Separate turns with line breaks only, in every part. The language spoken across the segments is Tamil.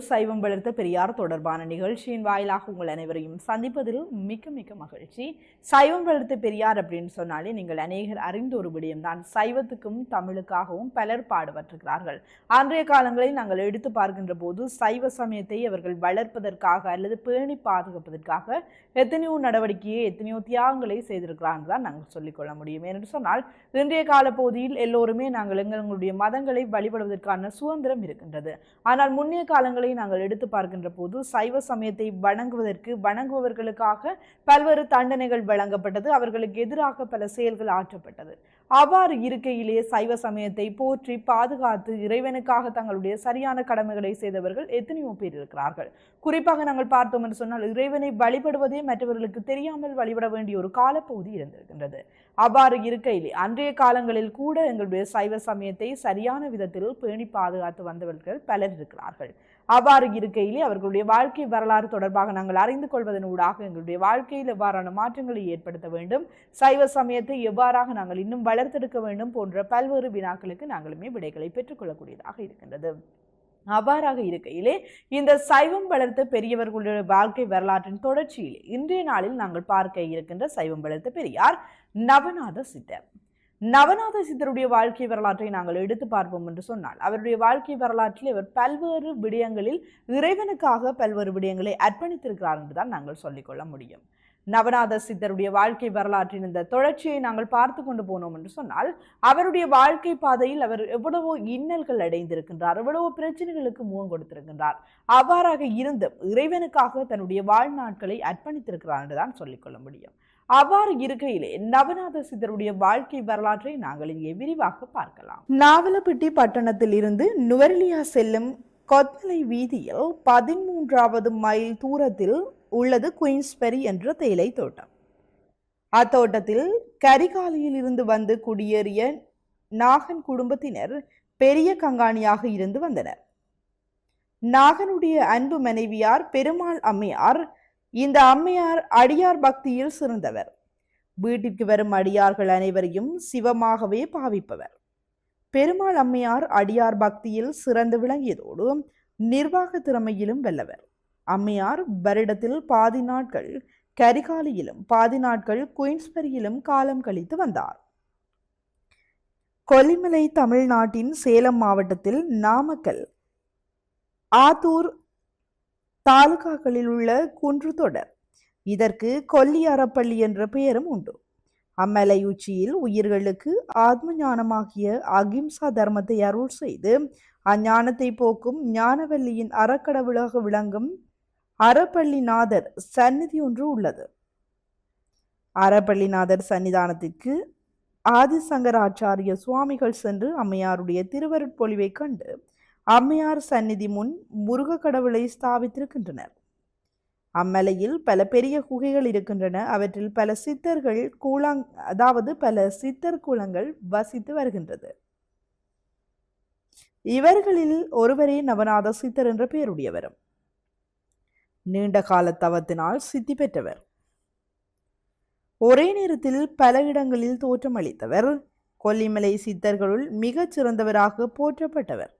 சைவம் வளர்த்த பெரியார் தொடர்பான நிகழ்ச்சியின் வாயிலாக உங்கள் அனைவரையும் சந்திப்பதில் மிக்க மிக்க மகிழ்ச்சி. சைவம் வளர்த்த பெரியார் அப்படின்னு சொன்னாலே நீங்கள் அநேகர் அறிந்த ஒரு விடயம்தான். சைவத்துக்கும் தமிழுக்காகவும் பலர் பாடுபட்டிருக்கிறார்கள். அன்றைய காலங்களில் நாங்கள் எடுத்து பார்க்கின்ற போது சைவ சமயத்தை அவர்கள் வளர்ப்பதற்காக அல்லது பேணி பாதுகாப்பதற்காக எத்தனையோ நடவடிக்கையை எத்தனையோ தியாகங்களை செய்திருக்கிறார்கள் தான் நாங்கள் சொல்லிக்கொள்ள முடியும். என்று சொன்னால் இன்றைய கால பகுதியில் எல்லோருமே நாங்கள் எங்களுடைய மதங்களை வழிபடுவதற்கான சுதந்திரம் இருக்கின்றது. ஆனால் முன்னைய காலங்களை நாங்கள் எடுத்து பார்க்கின்ற போது சைவ சமயத்தை வணங்குபவர்களுக்காக பல்வேறு தண்டனைகள் வழங்கப்பட்டது. அவர்களுக்கு எதிராக பல செயல்கள் ஆற்றப்பட்டது. அவ்வாறு இருக்கையிலே சைவ சமயத்தை போற்றி பாதுகாத்து இறைவனுக்காக தங்களுடைய சரியான கடமைகளை செய்தவர்கள் எத்தனையோ பேர் இருக்கிறார்கள். குறிப்பாக நாங்கள் பார்த்தோம் என்று சொன்னால் இறைவனை வழிபடுவதே மற்றவர்களுக்கு தெரியாமல் வழிபட வேண்டிய ஒரு காலப்பகுதி இருந்திருக்கின்றது. அவ்வாறு இருக்கையிலே அன்றைய காலங்களில் கூட எங்களுடைய சைவ சமயத்தை சரியான விதத்தில் பேணி பாதுகாத்து வந்தவர்கள் பலர் இருக்கிறார்கள். அவ்வாறு இருக்கையிலே அவர்களுடைய வாழ்க்கை வரலாறு தொடர்பாக நாங்கள் அறிந்து கொள்வதன் ஊடாக எங்களுடைய வாழ்க்கையில் எவ்வாறான மாற்றங்களை ஏற்படுத்த வேண்டும், சைவ சமயத்தை எவ்வாறாக நாங்கள் இன்னும் வளர்த்தெடுக்க வேண்டும் போன்ற பல்வேறு வினாக்களுக்கு நாங்களுமே விடைகளை பெற்றுக்கொள்ளக்கூடியதாக இருக்கின்றது. அவ்வாறாக இருக்கையிலே இந்த சைவம் வளர்த்த பெரியவர்களுடைய வாழ்க்கை வரலாற்றின் தொடர்ச்சியிலே இன்றைய நாளில் நாங்கள் பார்க்க இருக்கின்ற சைவம் வளர்த்த பெரியார் நவநாத சித்தர். நவநாத சித்தருடைய வாழ்க்கை வரலாற்றை நாங்கள் எடுத்து பார்ப்போம் என்று சொன்னால் அவருடைய வாழ்க்கை வரலாற்றில் அவர் பல்வேறு விடயங்களில் இறைவனுக்காக பல்வேறு விடயங்களை அர்ப்பணித்திருக்கிறார் என்றுதான் நாங்கள் சொல்லிக்கொள்ள முடியும். நவநாத சித்தருடைய வாழ்க்கை வரலாற்றின் இந்த தொடர்ச்சியை நாங்கள் பார்த்து கொண்டு போனோம் என்று சொன்னால் அவருடைய வாழ்க்கை பாதையில் அவர் எவ்வளவோ இன்னல்கள் அடைந்திருக்கின்றார், எவ்வளவோ பிரச்சனைகளுக்கு முகம் கொடுத்திருக்கின்றார். அவ்வாறாக இருந்தும் இறைவனுக்காக தன்னுடைய வாழ்நாட்களை அர்ப்பணித்திருக்கிறார் என்றுதான் சொல்லிக்கொள்ள முடியும். அவ்வாறு இருக்கையிலே நவநாத சித்தருடைய வாழ்க்கை வரலாற்றை நாங்கள் இங்கே விரிவாக பார்க்கலாம். நாவலப்பிட்டி பட்டணத்தில் இருந்து நுவரெலியா செல்லும் கொத்மலை வீதியில் 13வது மைல் தூரத்தில் உள்ளது குயின்ஸ்பெரி என்ற தேயிலை தோட்டம். அத்தோட்டத்தில் கரிகாலியில் இருந்து வந்து குடியேறிய நாகன் குடும்பத்தினர் பெரிய கங்காணியாக இருந்து வந்தனர். நாகனுடைய அன்பு மனைவியார் பெருமாள் அம்மையார். இந்த அம்மையார் அடியார் பக்தியில் சிறந்தவர். வீட்டிற்கு வரும் அடியார்கள் அனைவரையும் சிவமாகவே பாவிப்பவர். பெருமாள் அம்மையார் அடியார் பக்தியில் சிறந்து விளங்கியதோடு நிர்வாக திறமையிலும் வெல்லவர். அம்மையார் வருடத்தில் பாதி நாட்கள் கரிகாலியிலும் பாதி நாட்கள் குயின்ஸ்பெரியிலும் காலம் கழித்து வந்தார். கொல்லிமலை தமிழ்நாட்டின் சேலம் மாவட்டத்தில் நாமக்கல், ஆத்தூர் தாலுகாக்களில் உள்ள குன்று தொடர். இதற்கு கொல்லி அறப்பள்ளி என்ற பெயரும் உண்டு. அம்மலை உச்சியில் உயிர்களுக்கு ஆத்ம ஞானமாகிய அகிம்சா தர்மத்தை அருள் செய்து அஞ்ஞானத்தை போக்கும் ஞானவல்லியின் அறக்கடவுளாக விளங்கும் அறப்பள்ளிநாதர் சந்நிதி ஒன்று உள்ளது. அறப்பள்ளிநாதர் சன்னிதானத்திற்கு ஆதிசங்கராச்சாரிய சுவாமிகள் சென்று அம்மையாருடைய திருவருட்பொழிவை கண்டு அம்மையார் சந்நிதி முன் முருக கடவுளை ஸ்தாபித்திருக்கின்றனர். அம்மலையில் பல பெரிய குகைகள் இருக்கின்றன. அவற்றில் பல சித்தர்கள் பல சித்தர் குலங்கள் வசித்து வருகின்றது. இவர்களில் ஒருவரே நவநாத சித்தர் என்ற பெயருடையவரும் நீண்ட கால தவத்தினால் சித்தி பெற்றவர். ஒரே நேரத்தில் பல இடங்களில் தோற்றமளித்தவர். கொல்லிமலை சித்தர்களுள் மிகச் சிறந்தவராக போற்றப்பட்டவர்.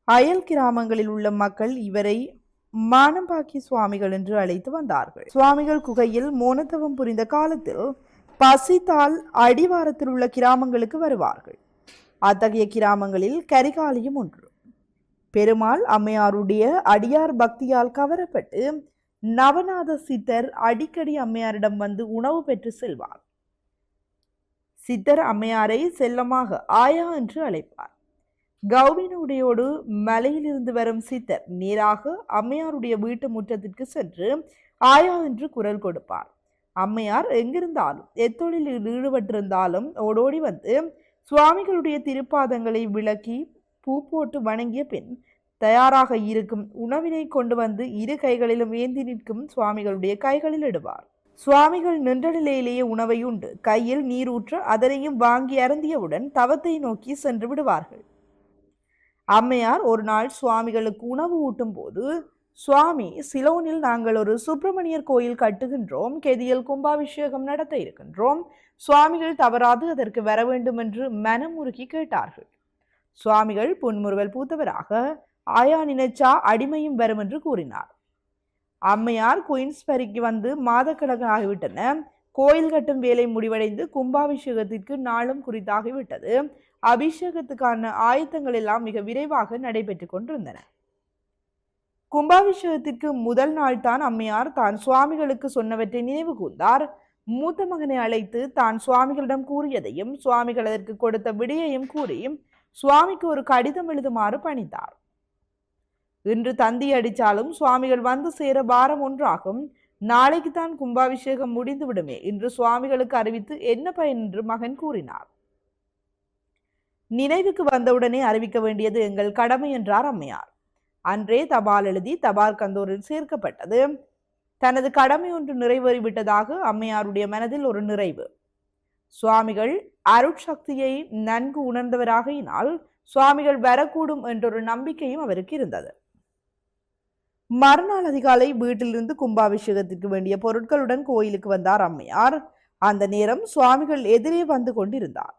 அயல் கிராமங்களில் உள்ள மக்கள் இவரை மானம்பாக்கி சுவாமிகள் என்று அழைத்து வந்தார்கள். சுவாமிகள் குகையில் மோனத்தவம் புரிந்த காலத்தில் பசித்தால் அடிவாரத்தில் உள்ள கிராமங்களுக்கு வருவார்கள். அத்தகைய கிராமங்களில் கரிகாலியும் ஒன்று. பெருமாள் அம்மையாருடைய அடியார் பக்தியால் கவரப்பட்டு நவநாத சித்தர் அடிக்கடி அம்மையாரிடம் வந்து உணவு பெற்று செல்வார். சித்தர் அம்மையாரை செல்லமாக ஆயா என்று அழைப்பார். கௌவின உடையோடு மலையிலிருந்து வரும் சித்தர் நேராக அம்மையாருடைய வீட்டு முற்றத்திற்கு சென்று ஆயா என்று குரல் கொடுப்பார். அம்மையார் எங்கிருந்தாலும் எத்தொழிலில் ஈடுபட்டிருந்தாலும் ஓடோடி வந்து சுவாமிகளுடைய திருப்பாதங்களை விளக்கி பூ போட்டு வணங்கிய பின் தயாராக இருக்கும் உணவினை கொண்டு வந்து இரு கைகளிலும் ஏந்தி நிற்கும் சுவாமிகளுடைய கைகளில் இடுவார். சுவாமிகள் நின்ற நிலையிலேயே உணவை உண்டு கையில் நீர் ஊற்ற அதனையும் வாங்கி அருந்தியவுடன் தவத்தை நோக்கி சென்று விடுவார்கள். அம்மையார் ஒரு நாள் சுவாமிகளுக்கு உணவு ஊட்டும் போது, சுவாமி, சிலோனில் நாங்கள் ஒரு சுப்பிரமணியர் கோயில் கட்டுகின்றோம், கெதியில் கும்பாபிஷேகம் நடத்த இருக்கின்றோம், சுவாமிகள் தவறாது அதற்கு வர வேண்டும் என்று மனமுருகி கேட்டார்கள். சுவாமிகள் புன்முறுவல் பூத்தவராக, ஆயா நினைச்சா அடிமையும் வரும் என்று கூறினார். அம்மையார் குயின்ஸ்பரிக்கு வந்து மாதக்கணக்காக ஆகிவிட்டன. கோயில் கட்டும் வேலை முடிவடைந்து கும்பாபிஷேகத்திற்கு நாளும் குறித்தாகிவிட்டது. அபிஷேகத்துக்கான ஆயத்தங்கள் எல்லாம் மிக விரைவாக நடைபெற்றுக் கொண்டிருந்தன. கும்பாபிஷேகத்திற்கு முதல் நாள் தான் அம்மையார் தான் சுவாமிகளுக்கு சொன்னவற்றை நினைவு கூர்ந்தார். மூத்த மகனை அழைத்து தான் சுவாமிகளிடம் கூறியதையும் சுவாமிகள் அதற்கு கொடுத்த விடையையும் கூறி சுவாமிக்கு ஒரு கடிதம் எழுதுமாறு பணித்தார். இன்று தந்தி அடித்தாலும் சுவாமிகள் வந்து சேர வாரம் ஒன்றாகும். நாளைக்கு தான் கும்பாபிஷேகம் முடிந்து விடுமே என்று சுவாமிகளுக்கு அறிவித்து என்ன பயன் என்று மகன் கூறினார். நினைவுக்கு வந்தவுடனே அறிவிக்க வேண்டியது எங்கள் கடமை என்றார் அம்மையார். அன்றே தபால் எழுதி தபால் கந்தூரில் சேர்க்கப்பட்டது. தனது கடமை ஒன்று நிறைவேறிவிட்டதாக அம்மையாருடைய மனதில் ஒரு நிறைவு. சுவாமிகள் அருட்சக்தியை நன்கு உணர்ந்தவராகினால் சுவாமிகள் வரக்கூடும் என்றொரு நம்பிக்கையும் அவருக்கு இருந்தது. மறுநாள் அதிகாலை வீட்டிலிருந்து கும்பாபிஷேகத்திற்கு வேண்டிய பொருட்களுடன் கோயிலுக்கு வந்தார் அம்மையார். அந்த நேரம் சுவாமிகள் எதிரே வந்து கொண்டிருந்தார்.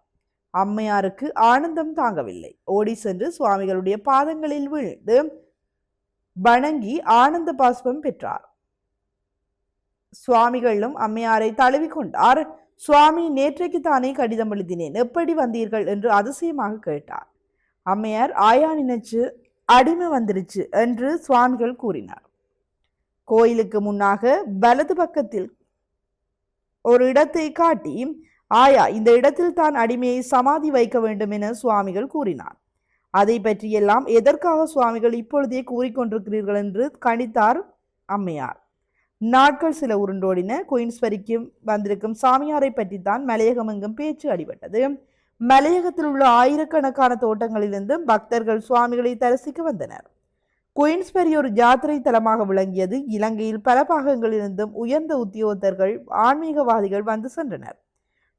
அம்மையாருக்கு ஆனந்தம் தாங்கவில்லை. ஓடி சென்று சுவாமிகளுடைய பாதங்களில் விழுந்து வணங்கி ஆனந்த பாஸ்பம் பெற்றார். சுவாமிகளும் அம்மையாரை தழுவி கொண்டார். சுவாமி, நேற்றைக்கு தானே கடிதம் எழுதினேன், எப்படி வந்தீர்கள் என்று அதிசயமாக கேட்டார். அம்மையார், ஆயா நினைச்சு அடிமை வந்துருச்சு என்று சுவாமிகள் கூறினார். கோயிலுக்கு முன்னாக வலது பக்கத்தில் ஒரு இடத்தை காட்டி, ஆயா, இந்த இடத்தில் தான் அடிமையை சமாதி வைக்க வேண்டும் என சுவாமிகள் கூறினார். அதை பற்றியெல்லாம் எதற்காக சுவாமிகள் இப்பொழுதே கூறிக்கொண்டிருக்கிறீர்கள் என்று கணித்தார் அம்மையார். நாட்கள் சில உருண்டோடின. குயின்ஸ்பரிக்கு வந்திருக்கும் சாமியாரை பற்றித்தான் மலையகம் எங்கும் பேச்சு அடிபட்டது. மலையகத்தில் உள்ள ஆயிரக்கணக்கான தோட்டங்களிலிருந்து பக்தர்கள் சுவாமிகளை தரிசிக்க வந்தனர். குயின்ஸ்பரி ஒரு ஜாத்திரை தலமாக விளங்கியது. இலங்கையில் பல பாகங்களிலிருந்தும் உயர்ந்த உத்தியோகத்தர்கள், ஆன்மீகவாதிகள் வந்து சென்றனர்.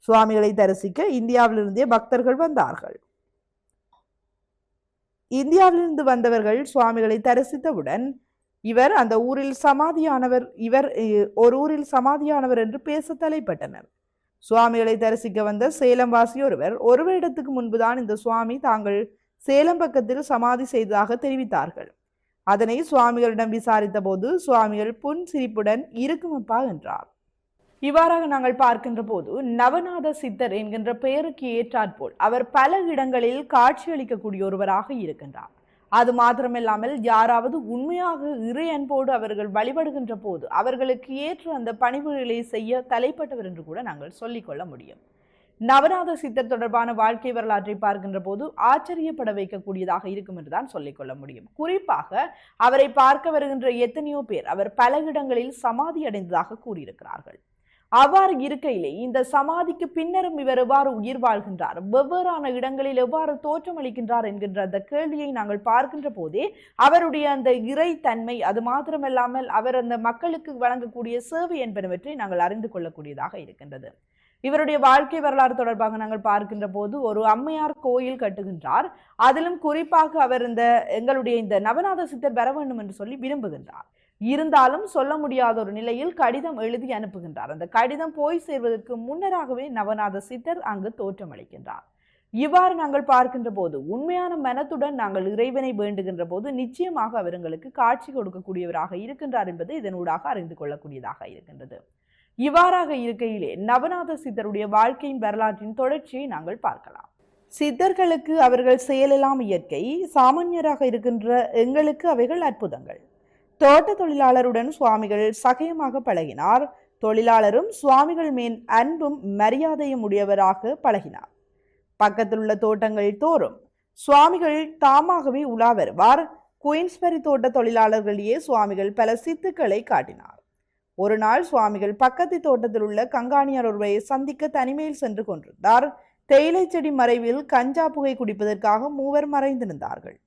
சுவாமிகளை தரிசிக்க இந்தியாவிலிருந்தே பக்தர்கள் வந்தார்கள். இந்தியாவிலிருந்து வந்தவர்கள் சுவாமிகளை தரிசித்தவுடன் இவர் அந்த ஊரில் சமாதியானவர், இவர் ஒரு ஊரில் சமாதியானவர் என்று பேச தலைப்பட்டனர். சுவாமிகளை தரிசிக்க வந்த சேலம் வாசி ஒருவர், ஒரு வருடத்துக்கு முன்புதான் இந்த சுவாமி தாங்கள் சேலம் பக்கத்தில் சமாதி செய்ததாக தெரிவித்தார்கள். அதனை சுவாமிகளிடம் விசாரித்த போது சுவாமிகள் புன் சிரிப்புடன் இருக்குமப்பா என்றார். இவ்வாறாக நாங்கள் பார்க்கின்ற போது நவநாத சித்தர் என்கின்ற பெயருக்கு ஏற்றாற்போல் அவர் பல இடங்களில் காட்சியளிக்கக்கூடிய ஒருவராக இருக்கின்றார். அது மாத்திரமில்லாமல் யாராவது உண்மையாக இறை அன்போடு அவர்கள் வழிபடுகின்ற போது அவர்களுக்கு ஏற்ற அந்த பணிவுகளை செய்ய தலைப்பட்டவர் என்று கூட நாங்கள் சொல்லிக்கொள்ள முடியும். நவநாத சித்தர் தொடர்பான வாழ்க்கை வரலாற்றை பார்க்கின்ற போது ஆச்சரியப்பட வைக்கக்கூடியதாக இருக்கும் என்றுதான் சொல்லிக்கொள்ள முடியும். குறிப்பாக அவரை பார்க்க வருகின்ற எத்தனையோ பேர் அவர் பல இடங்களில் சமாதி அடைந்ததாக கூறியிருக்கிறார்கள். அவ்வாறு இருக்கையிலே இந்த சமாதிக்கு பின்னரும் இவர் எவ்வாறு உயிர் வாழ்கின்றார், வெவ்வேறான இடங்களில் எவ்வாறு தோற்றமளிக்கின்றார் என்கின்ற அந்த கேள்வியை நாங்கள் பார்க்கின்ற போதே அவருடைய அந்த இறை தன்மை, அது மாத்திரமல்லாமல் அவர் அந்த மக்களுக்கு வழங்கக்கூடிய சேவை என்பனவற்றை நாங்கள் அறிந்து கொள்ளக்கூடியதாக இருக்கின்றது. இவருடைய வாழ்க்கை வரலாறு தொடர்பாக நாங்கள் பார்க்கின்ற போது ஒரு அம்மையார் கோயில் கட்டுகின்றார். அதிலும் குறிப்பாக அவர் எங்களுடைய இந்த நவநாத சித்தர் பெற வேண்டும் என்று சொல்லி விரும்புகின்றார். இருந்தாலும் சொல்ல முடியாத ஒரு நிலையில் கடிதம் எழுதி அனுப்புகின்றார். அந்த கடிதம் போய் சேர்வதற்கு முன்னராகவே நவநாத சித்தர் அங்கு தோற்றமளிக்கின்றார். இவ்வாறு நாங்கள் பார்க்கின்ற போது உண்மையான மனத்துடன் நாங்கள் இறைவனை வேண்டுகின்ற போது நிச்சயமாக அவர் எங்களுக்கு காட்சி கொடுக்கக்கூடியவராக இருக்கின்றார் என்பது இதனூடாக அறிந்து கொள்ளக்கூடியதாக இருக்கின்றது. இவ்வாறாக இருக்கையிலே நவநாத சித்தருடைய வாழ்க்கையின் வரலாற்றின் தொடர்ச்சியை நாங்கள் பார்க்கலாம். சித்தர்களுக்கு அவர்கள் செயலெல்லாம் இயற்கை, சாமானியராக இருக்கின்ற எங்களுக்கு அவைகள் அற்புதங்கள். தோட்ட தொழிலாளருடன் சுவாமிகள் சகயமாக பழகினார். தொழிலாளரும் சுவாமிகள் மேல் அன்பும் மரியாதையும் உடையவராக பழகினார். பக்கத்தில் உள்ள தோட்டங்கள் தோறும் சுவாமிகள் தாமாகவே உலா வருவார். குயின்ஸ்பரி தோட்ட தொழிலாளர்களிடையே சுவாமிகள் பல சித்துக்களை காட்டினார். ஒரு நாள் சுவாமிகள் பக்கத்து தோட்டத்தில் உள்ள கங்காணியார் ஒருவரை சந்திக்க தனிமையில் சென்று கொண்டிருந்தார். தேயிலை செடி மறைவில் கஞ்சா புகை குடிப்பதற்காக மூவர் மறைந்திருந்தார்கள்.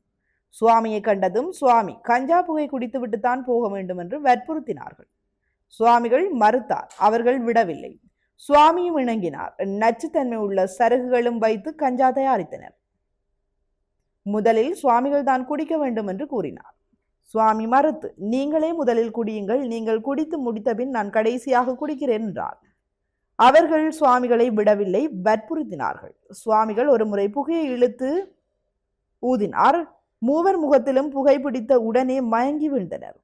சுவாமியை கண்டதும் சுவாமி கஞ்சா புகை குடித்துவிட்டுத்தான் போக வேண்டும் என்று வற்புறுத்தினார்கள். சுவாமிகள் மறுத்தார். அவர்கள் விடவில்லை. சுவாமியும் இணங்கினார். நச்சுத்தன்மை உள்ள சருகுகளும் வைத்து கஞ்சா தயாரித்தனர். முதலில் சுவாமிகள் தான் குடிக்க வேண்டும் என்று கூறினார். சுவாமி மறுத்து, நீங்களே முதலில் குடியுங்கள், நீங்கள் குடித்து முடித்தபின் நான் கடைசியாக குடிக்கிறேன் என்றார். அவர்கள் சுவாமிகளை விடவில்லை, வற்புறுத்தினார்கள். சுவாமிகள் ஒரு முறை புகையை இழுத்து ஊதினார். மூவர் முகத்திலும் புகைப்பிடித்த உடனே மயங்கி வீழ்ந்தனர்.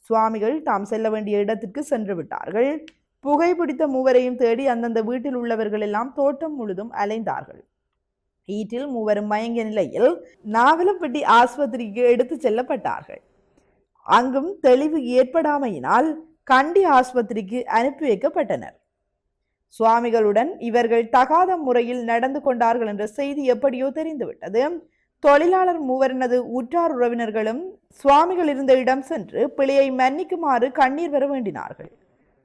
சுவாமிகள் தாம் செல்ல வேண்டிய இடத்திற்கு சென்று விட்டார்கள். புகைப்பிடித்த மூவரையும் தேடி அந்தந்த வீட்டில் உள்ளவர்கள் எல்லாம் தோட்டம் முழுதும் அலைந்தார்கள். ஈட்டில் மூவரும் மயங்கிய நிலையில் நாவலப்பட்டி ஆஸ்பத்திரிக்கு எடுத்து செல்லப்பட்டார்கள். அங்கும் தெளிவு ஏற்படாமையினால் கண்டி ஆஸ்பத்திரிக்கு அனுப்பி வைக்கப்பட்டனர். சுவாமிகளுடன் இவர்கள் தகாத முறையில் நடந்து கொண்டார்கள் என்ற செய்தி எப்படியோ தெரிந்துவிட்டது. தொழிலாளர் மூவரினது உற்றார் உறவினர்களும் சுவாமிகள் இருந்த இடம் சென்று பிழையை மன்னிக்குமாறு கண்ணீர் வர வேண்டினார்கள்.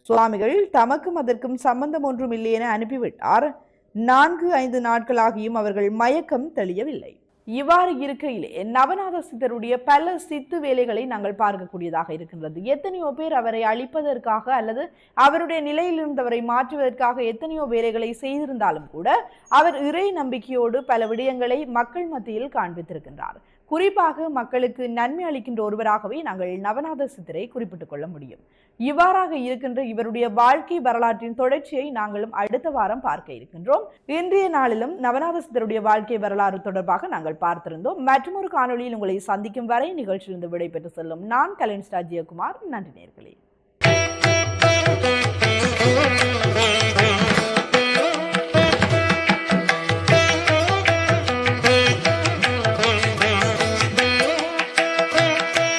சுவாமிகள் தமக்கும் அதற்கும் சம்பந்தம் ஒன்றும் இல்லை என அனுப்பிவிட்டார். 4-5 நாட்களாகியும் அவர்கள் மயக்கம் தெளியவில்லை. இவ்வாறு இருக்கையிலே நவநாத சித்தருடைய பல சித்து வேலைகளை நாங்கள் பார்க்கக்கூடியதாக இருக்கின்றது. எத்தனையோ பேர் அவரை அழிப்பதற்காக அல்லது அவருடைய நிலையில் இருந்தவரை மாற்றுவதற்காக எத்தனையோ வேலைகளை செய்திருந்தாலும் கூட அவர் இறை நம்பிக்கையோடு பல விடயங்களை மக்கள் மத்தியில் காண்பித்திருக்கின்றார். குறிப்பாக மக்களுக்கு நன்மை அளிக்கின்ற ஒருவராகவே நாங்கள் நவநாத சித்தரை குறிப்பிட்டுக் கொள்ள முடியும். இவ்வாறாக இருக்கின்ற இவருடைய வாழ்க்கை வரலாற்றின் தொடர்ச்சியை நாங்களும் அடுத்த வாரம் பார்க்க இருக்கின்றோம். இன்றைய நாளிலும் நவநாத சித்தருடைய வாழ்க்கை வரலாறு தொடர்பாக நாங்கள் பார்த்திருந்தோம். மற்றொரு காணொலியில் உங்களை சந்திக்கும் வரை நிகழ்ச்சியிலிருந்து விடைபெற்று செல்லும் நான் கலைஞர் ஜெயக்குமார். நன்றி நேயர்களே.